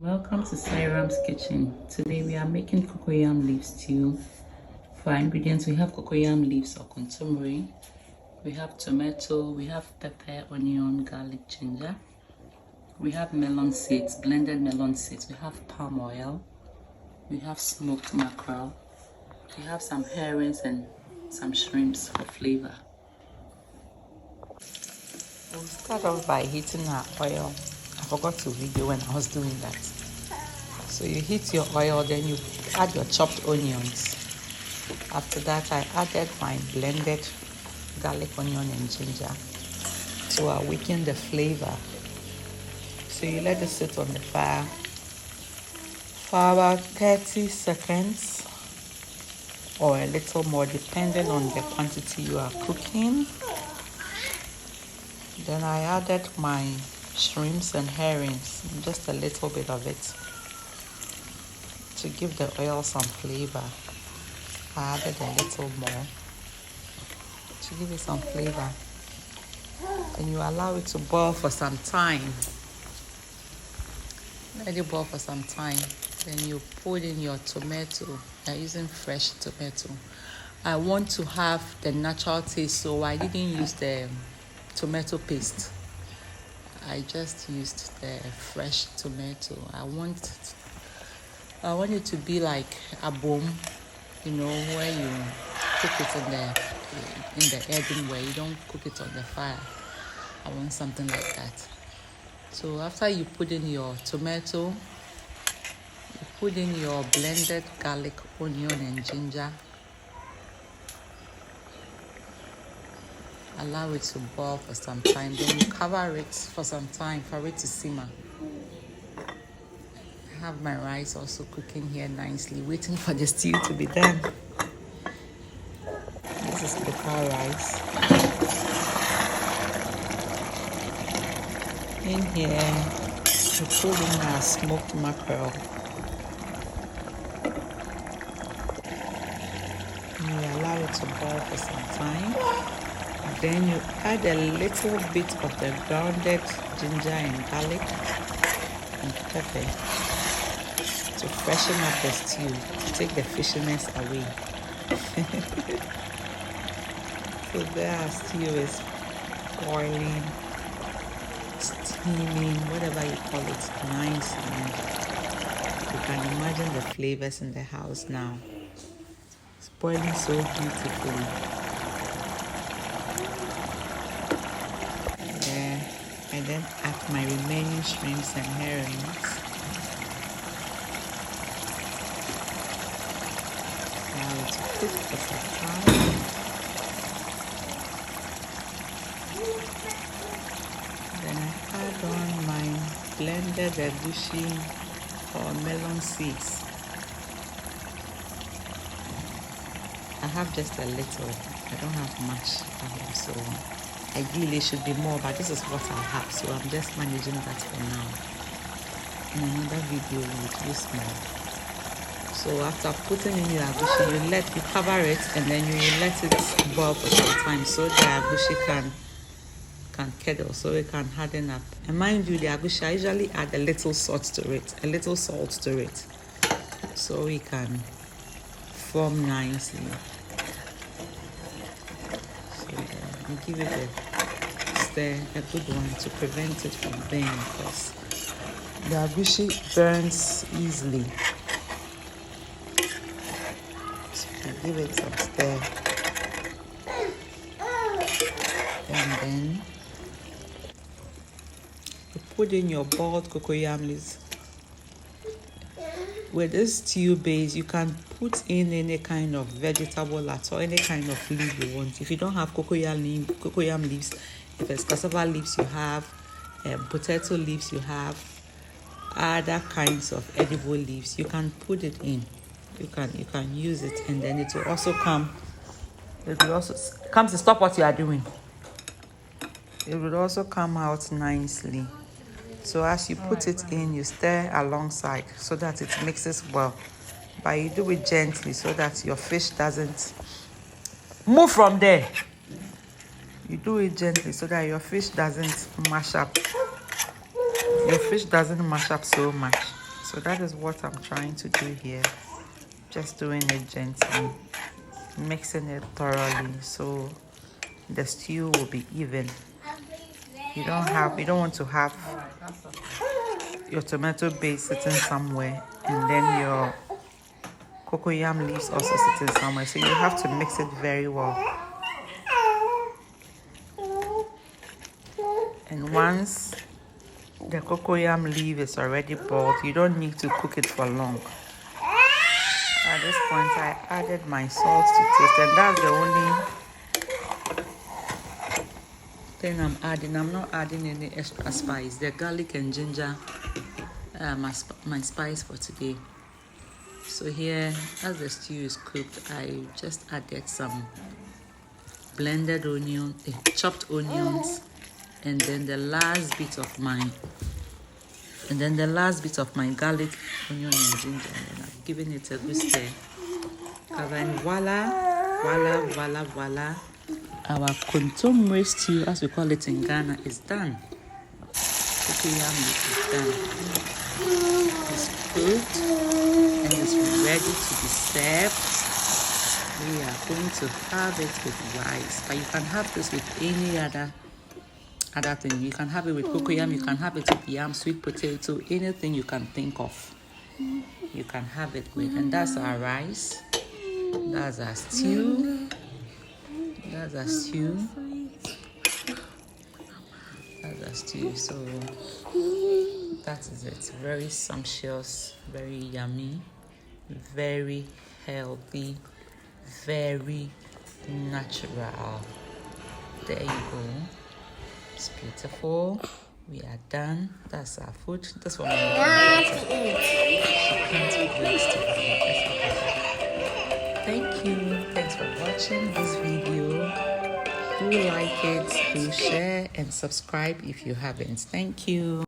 Welcome to Sairam's kitchen. Today we are making cocoyam leaf stew. For our ingredients, we have cocoyam leaves or kontomire. We have tomato, we have pepper, onion, garlic, ginger. We have melon seeds, blended melon seeds. We have palm oil. We have smoked mackerel. We have some herrings and some shrimps for flavor. We'll start off by heating our oil. I forgot to video when I was doing that. So you heat your oil, then you add your chopped onions. After that, I added my blended garlic, onion, and ginger to awaken the flavor. So you let it sit on the fire for about 30 seconds or a little more, depending on the quantity you are cooking. Then I added my shrimps and herrings, just a little bit of it, to give the oil some flavor. I added a little more to give it some flavor. And you allow it to boil for some time. Let it boil for some time. Then you put in your tomato. I'm using fresh tomato. I want to have the natural taste, so I didn't use the tomato paste. I just used the fresh tomato. I want it to be like a boom, where you cook it in the earthenware. You don't cook it on the fire. I want something like that. So after you put in your tomato, you put in your blended garlic, onion, and ginger. Allow it to boil for some time. Then you cover it for some time for it to simmer. I have my rice also cooking here nicely, waiting for the stew to be done. This is local rice. In here, we put in our smoked mackerel. And you allow it to boil for some time. Then you add a little bit of the grounded ginger and garlic and pepper to freshen up the stew, to take the fishiness away. So there our stew is boiling, steaming, whatever you call it, nicely. You can imagine the flavors in the house now. It's boiling so beautifully. And then add my remaining shrimps and herrings. Now to cook for some time. Then I add on my blended Agushie or melon seeds. I have just a little. I don't have much at home, so ideally it should be more, but this is what I have, so I'm just managing that for now. In another video we'll use more. So after putting in your agushie, you cover it, and then you let it boil for some time so the agushie can curdle, so it can harden up. And mind you, the agushie, I usually add a little salt to it, so it can form nicely. So give it a stir, a good one, to prevent it from burning, because the agushie burns easily. So give it some stir, and then you put in your boiled cocoyam leaves. With this stew base, you can put in any kind of vegetable or any kind of leaf you want. If you don't have cocoyam leaves, if it's cassava leaves you have, potato leaves you have, other kinds of edible leaves, you can put it in. You can use it, and then it will also come. It will also come to stop what you are doing. It will also come out nicely. So as you put it in, you stir alongside so that it mixes well. But you do it gently so that your fish doesn't move from there. You do it gently so that your fish doesn't mash up. Your fish doesn't mash up so much. So that is what I'm trying to do here. Just doing it gently, mixing it thoroughly so the stew will be even. You don't want to have your tomato base sitting somewhere and then your cocoyam leaves also sitting somewhere. So you have to mix it very well. And once the cocoyam leaf is already boiled, you don't need to cook it for long. At this point, I added my salt to taste, and that's the only thing I'm adding. I'm not adding any extra spice. The garlic and ginger are my spice for today. So here, as the stew is cooked, I just added some blended onion, chopped onions, and then the last bit of my garlic, onion, and ginger, and I'm giving it a good stir. And then voila, our Kontomire stew, as we call it in Ghana, is done. Cocoyam is done. It's cooked and it's ready to be served. We are going to have it with rice, but you can have this with any other thing. You can have it with cocoyam, you can have it with yam, sweet potato, anything you can think of. You can have it with, and that's our rice. That's our stew. That's our stew. That's our stew. So that is it. Very sumptuous, very yummy, very healthy, very natural. There you go. It's beautiful. We are done. That's our food. That's what my mom can't wait to eat. Thank you. Thanks for watching this video. Do like it, do share, and subscribe if you haven't. Thank you.